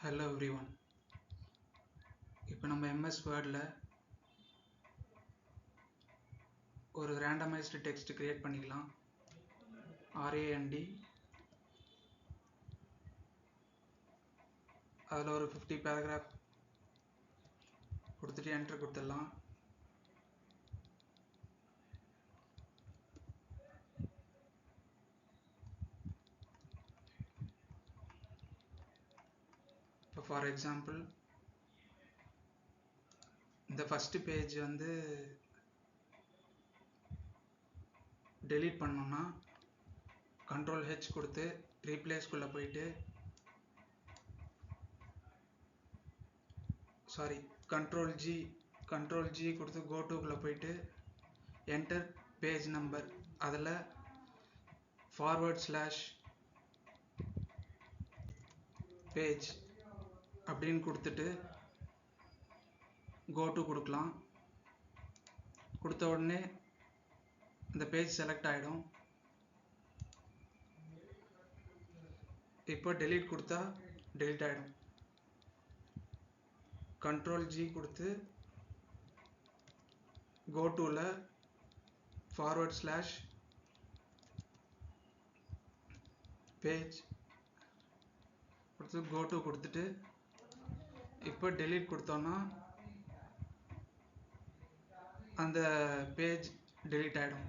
Hello everyone. இப்போ நம்ம MS Wordல ஒரு randomized text create பண்ணிக்கலாம். RAND அதில் ஒரு 50 paragraph கொடுத்துட்டு enter கொடுத்துடலாம். இப்போ ஃபார் எக்ஸாம்பிள் இந்த ஃபர்ஸ்ட் பேஜ் வந்து delete பண்ணோம்னா Ctrl H கொடுத்து ரீப்ளேஸ்குள்ளே போயிட்டு Ctrl G கொடுத்து go to குள்ளே போயிட்டு enter page number அதில் /page அப்படின்னு கொடுத்துட்டு go to கொடுக்கலாம். கொடுத்த உடனே இந்த பேஜ் செலக்ட் ஆகிடும். இப்போ delete கொடுத்தா delete ஆகிடும். Ctrl G கொடுத்து go toல /page கொடுத்து go to கொடுத்துட்டு இப்போ delete கொடுத்தோன்னா அந்த பேஜ் delete ஆகிடும்.